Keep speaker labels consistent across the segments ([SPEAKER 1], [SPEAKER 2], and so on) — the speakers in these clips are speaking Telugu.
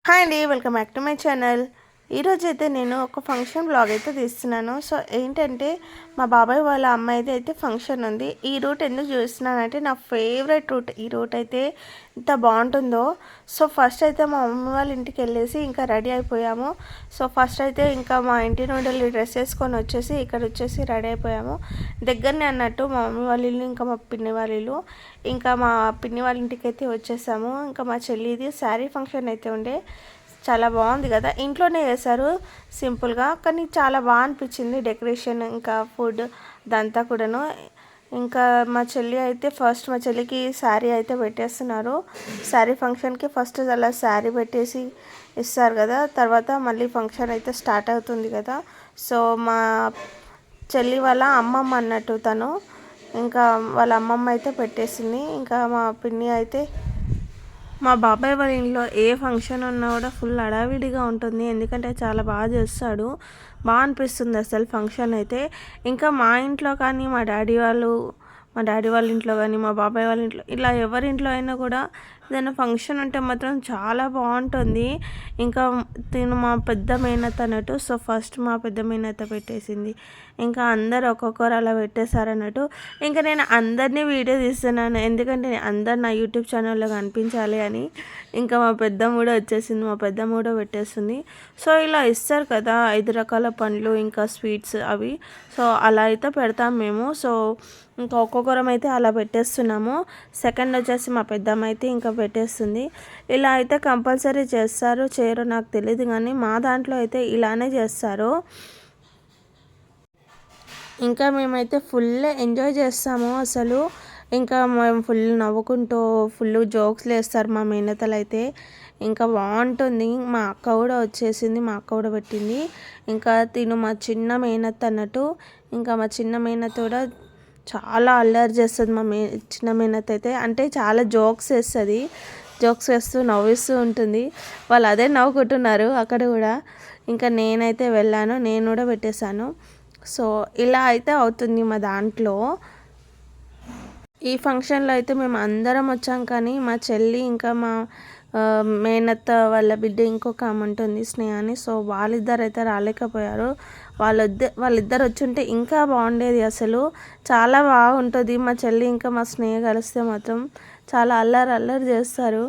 [SPEAKER 1] హాయ్ అండి, welcome back to my channel. ఈరోజైతే నేను ఒక ఫంక్షన్ బ్లాగ్ అయితే తీస్తున్నాను. సో ఏంటంటే మా బాబాయ్ వాళ్ళ అమ్మాయిది అయితే ఫంక్షన్ ఉంది. ఈ రూట్ ఎందుకు చూస్తున్నానంటే నా ఫేవరెట్ రూట్. ఈ రూట్ అయితే ఎంత బాగుంటుందో. సో ఫస్ట్ అయితే మా మమ్మీ వాళ్ళ ఇంటికి వెళ్ళేసి ఇంకా రెడీ అయిపోయాము. సో ఫస్ట్ అయితే ఇంకా మా ఇంటి నుండి డ్రెస్ వేసుకొని వచ్చేసి ఇక్కడ వచ్చేసి రెడీ అయిపోయాము. దగ్గరనే అన్నట్టు మా మమ్మీ వాళ్ళ ఇల్లు ఇంకా మా పిన్ని వాళ్ళ ఇల్లు. ఇంకా మా పిన్ని వాళ్ళ ఇంటికి అయితే వచ్చేసాము. ఇంకా మా చెల్లిది శారీ ఫంక్షన్ అయితే ఉండే. చాలా బాగుంది కదా, ఇంట్లోనే చేశారు సింపుల్గా, కానీ చాలా బాగా అనిపించింది డెకరేషన్ ఇంకా ఫుడ్ అదంతా కూడాను. ఇంకా మా చెల్లి అయితే ఫస్ట్ మా చెల్లికి శారీ అయితే పెట్టేస్తున్నారు. శారీ ఫంక్షన్కి ఫస్ట్ అలా శారీ పెట్టేసి ఇస్తారు కదా, తర్వాత మళ్ళీ ఫంక్షన్ అయితే స్టార్ట్ అవుతుంది కదా. సో మా చెల్లి వాళ్ళ అమ్మమ్మ అన్నట్టు తను, ఇంకా వాళ్ళ అమ్మమ్మ అయితే పెట్టేసింది. ఇంకా మా పిన్ని అయితే మా బాబాయ్ వాళ్ళ ఇంట్లో ఏ ఫంక్షన్ ఉన్నా కూడా ఫుల్ హడావిడిగా ఉంటుంది, ఎందుకంటే చాలా బాగా చేస్తాడు. బాగా అనిపిస్తుంది అసలు ఫంక్షన్ అయితే. ఇంకా మా ఇంట్లో కానీ మా డాడీ వాళ్ళ ఇంట్లో కానీ మా బాబాయ్ వాళ్ళ ఇంట్లో ఇలా ఎవరింట్లో అయినా కూడా ఏదైనా ఫంక్షన్ ఉంటే మాత్రం చాలా బాగుంటుంది. ఇంకా తిను మా పెద్ద మేనత్త అన్నట్టు. సో ఫస్ట్ మా పెద్ద మేనత్త పెట్టేసింది. ఇంకా అందరు ఒక్కొక్కరు అలా పెట్టేశారన్నట్టు. ఇంకా నేను అందరినీ వీడియో తీస్తున్నాను, ఎందుకంటే అందరు నా యూట్యూబ్ ఛానల్లో కనిపించాలి అని. ఇంకా మా పెద్దమ్మ కూడా వచ్చేసింది, మా పెద్దమ్మ కూడా పెట్టేస్తుంది. సో ఇలా ఇస్తారు కదా 5 రకాల పండ్లు ఇంకా స్వీట్స్ అవి. సో అలా అయితే పెడతాం మేము. సో ఇంకా ఒక్కొక్కరం అయితే అలా పెట్టేస్తున్నాము. సెకండ్ వచ్చేసి మా పెద్దమ్మ అయితే ఇంకా పెట్టేస్తుంది. ఇలా అయితే కంపల్సరీ చేస్తారు, చేయరో నాకు తెలియదు, కానీ మా దాంట్లో అయితే ఇలానే చేస్తారు. ఇంకా మేమైతే ఫుల్ ఎంజాయ్ చేస్తాము అసలు. ఇంకా మేము ఫుల్ నవ్వుకుంటూ ఫుల్ జోక్స్లు వేస్తారు మా మేనతలు అయితే. ఇంకా బాగుంటుంది. మా అక్క కూడా వచ్చేసింది, మా అక్క కూడా పెట్టింది. ఇంకా తిను మా చిన్న మేనత్త అన్నట్టు. ఇంకా మా చిన్న మేనత్త కూడా చాలా అల్లరి చేస్తుంది. మా చిన్న మేనత్త అయితే అంటే చాలా జోక్స్ వేస్తుంది, జోక్స్ వేస్తూ నవ్విస్తూ ఉంటుంది. వాళ్ళు అదే నవ్వుకుంటున్నారు అక్కడ కూడా. ఇంకా నేనైతే వెళ్ళాను, నేను కూడా పెట్టేశాను. సో ఇలా అయితే అవుతుంది మా దాంట్లో. ఈ ఫంక్షన్లో అయితే మేము అందరం వచ్చాం, కానీ మా చెల్లి ఇంకా మా మేనత్త వాళ్ళ బిడ్డ ఇంకొక ఆమె ఉంటుంది స్నేహాని. సో వాళ్ళిద్దరు అయితే రాలేకపోయారు. వాళ్ళిద్దరు వచ్చుంటే ఇంకా బాగుండేది అసలు. చాలా బాగుంటుంది. మా చెల్లి ఇంకా మా స్నేహ కలిస్తే మాత్రం చాలా అల్లరి చేస్తారు.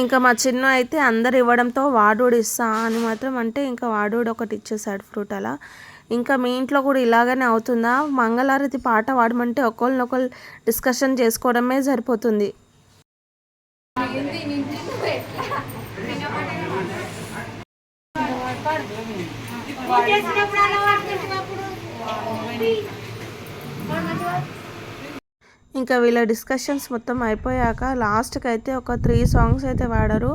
[SPEAKER 1] ఇంకా మా చిన్న అయితే అందరు ఇవ్వడంతో వాడోడు ఇస్తా అని మాత్రం అంటే ఇంకా వాడోడు ఒకటి ఇచ్చేసాడు ఫ్రూట్ అలా. ఇంకా మీ ఇంట్లో కూడా ఇలాగనే అవుతుందా? మంగళారతి పాట పాడమంటే ఒకళ్ళనొకళ్ళు డిస్కషన్ చేసుకోవడమే సరిపోతుంది. ఇంకా వీళ్ళ డిస్కషన్స్ మొత్తం అయిపోయాక లాస్ట్కి అయితే ఒక 3 సాంగ్స్ అయితే వాడారు.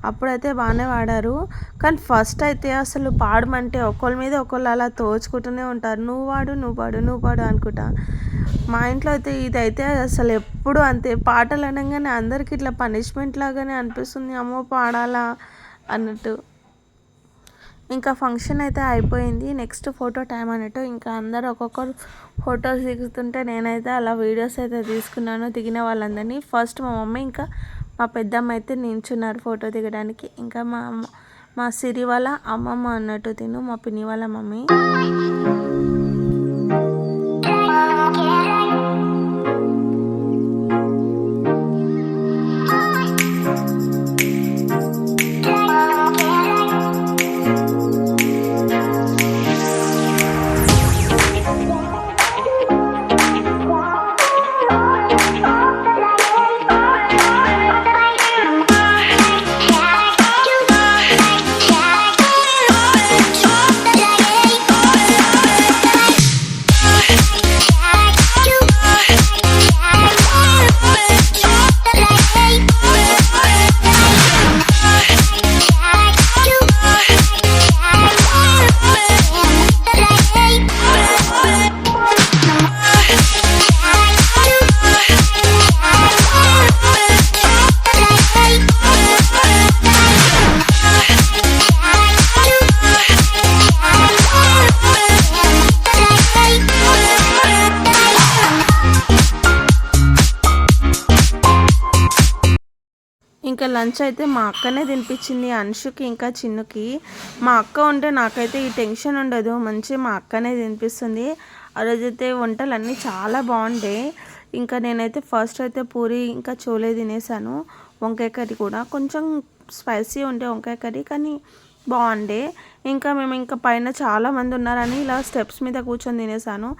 [SPEAKER 1] అప్పుడైతే బాగానే వాడారు, కానీ ఫస్ట్ అయితే అసలు పాడమంటే ఒకళ్ళ మీద ఒకళ్ళు అలా తోచుకుంటూనే ఉంటారు. నువ్వు పాడు అనుకుంటా. మా ఇంట్లో అయితే ఇదైతే అసలు ఎప్పుడు అంతే, పాటలు అనగానే అందరికి ఇట్లా పనిష్మెంట్ లాగానే అనిపిస్తుంది, అమ్మో పాడాలా అన్నట్టు. ఇంకా ఫంక్షన్ అయితే అయిపోయింది, నెక్స్ట్ ఫోటో టైం అన్నట్టు. ఇంకా అందరు ఒక్కొక్కరు ఫొటోస్ దిగుతుంటే నేనైతే అలా వీడియోస్ అయితే తీసుకున్నాను దిగిన వాళ్ళందరినీ. ఫస్ట్ మా మమ్మీ ఇంకా మా పెద్దమ్మ అయితే నించున్నారు ఫోటో దిగడానికి. ఇంకా మా సిరి వాళ్ళ అమ్మమ్మ అన్నట్టు తిను మా పిన్ని వాళ్ళ మమ్మీ. లంచ్ అయితే మా అక్కనే తినిపించింది అంశుకి ఇంకా చిన్నుకి. మా అక్క ఉంటే నాకైతే ఈ టెన్షన్ ఉండదు, మంచి మా అక్కనే తినిపిస్తుంది. ఆ రోజైతే వంటలు అన్నీ చాలా బాగుండే. ఇంకా నేనైతే ఫస్ట్ అయితే పూరి ఇంకా చోలే తినేసాను. వంకాయ కర్రీ కూడా కొంచెం స్పైసీ ఉండే వంకాయ కర్రీ, కానీ బాగుండే. ఇంకా మేము ఇంకా పైన చాలామంది ఉన్నారని ఇలా స్టెప్స్ మీద కూర్చొని తినేసాను.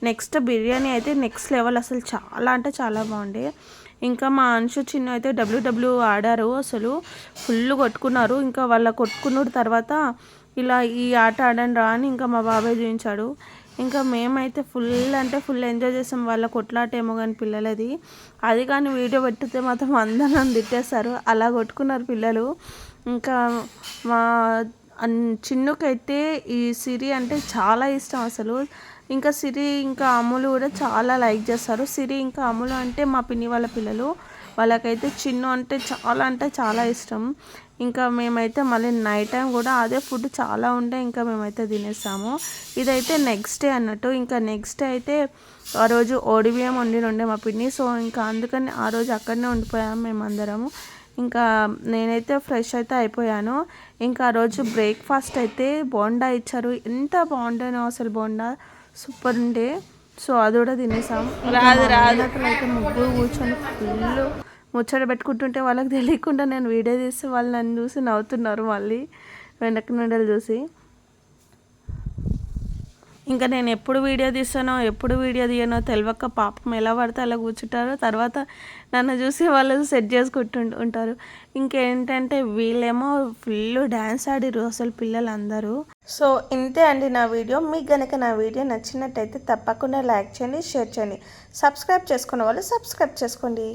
[SPEAKER 1] నెక్స్ట్ బిర్యానీ అయితే నెక్స్ట్ లెవెల్, అసలు చాలా అంటే చాలా బాగుండే. ఇంకా మా అంశు చిన్న అయితే డబ్ల్యూడబ్ల్యూ ఆడారు, అసలు ఫుల్ కొట్టుకున్నారు. ఇంకా వాళ్ళ కొట్టుకున్న తర్వాత ఇలా ఈ ఆట ఆడండి రా అని ఇంకా మా బాబాయ్ చూపించాడు. ఇంకా మేమైతే ఫుల్ అంటే ఫుల్ ఎంజాయ్ చేసాం. వాళ్ళ కొట్లాటేమో కానీ పిల్లలది, అది కానీ వీడియో పెట్టితే మాత్రం అందరం తిట్టేస్తారు, అలా కొట్టుకున్నారు పిల్లలు. ఇంకా మా చిన్నుకైతే ఈ సిరి అంటే చాలా ఇష్టం అసలు. ఇంకా సిరి ఇంకా అమ్ములు కూడా చాలా లైక్ చేస్తారు. సిరి ఇంకా అమ్ములు అంటే మా పిన్ని వాళ్ళ పిల్లలు, వాళ్ళకైతే చిన్ను అంటే చాలా ఇష్టం. ఇంకా మేమైతే మళ్ళీ నైట్ టైం కూడా అదే ఫుడ్ చాలా ఉండే, ఇంకా మేమైతే తినేసాము. ఇదైతే నెక్స్ట్ డే అన్నట్టు. ఇంకా నెక్స్ట్ డే అయితే ఆ రోజు ఓడిబియ్యం ఉండే మా పిన్ని, సో ఇంకా అందుకని ఆ రోజు అక్కడనే ఉండిపోయాము మేమందరము. ఇంకా నేనైతే ఫ్రెష్ అయితే అయిపోయాను. ఇంకా ఆ రోజు బ్రేక్ఫాస్ట్ అయితే బోండా ఇచ్చారు, ఎంత బాగుండేనో అసలు, బోండా సూపర్ ఉండే. సో అది కూడా తినేసాం. అయితే ముగ్గురు కూర్చొని ఫుల్ ముచ్చట పెట్టుకుంటుంటే వాళ్ళకి తెలియకుండా నేను వీడియో తీస్తే వాళ్ళు నన్ను చూసి నవ్వుతున్నారు మళ్ళీ వెనక నుండలు చూసి. ఇంకా నేను ఎప్పుడు వీడియో తీస్తానో ఎప్పుడు వీడియో తీయనో తెలియక పాపం ఎలా పడితే అలా కూర్చుంటారు. తర్వాత నన్ను చూసి వాళ్ళు సెట్ చేసుకుంటూ ఉంటారు. ఇంకేంటంటే వీళ్ళేమో ఫుల్ డ్యాన్స్ ఆడిరు అసలు పిల్లలందరూ. సో ఇంతే అండి నా వీడియో. మీకు కనుక నా వీడియో నచ్చినట్టయితే తప్పకుండా లైక్ చేయండి, షేర్ చేయండి. సబ్స్క్రైబ్ చేసుకున్న వాళ్ళు సబ్స్క్రైబ్ చేసుకోండి.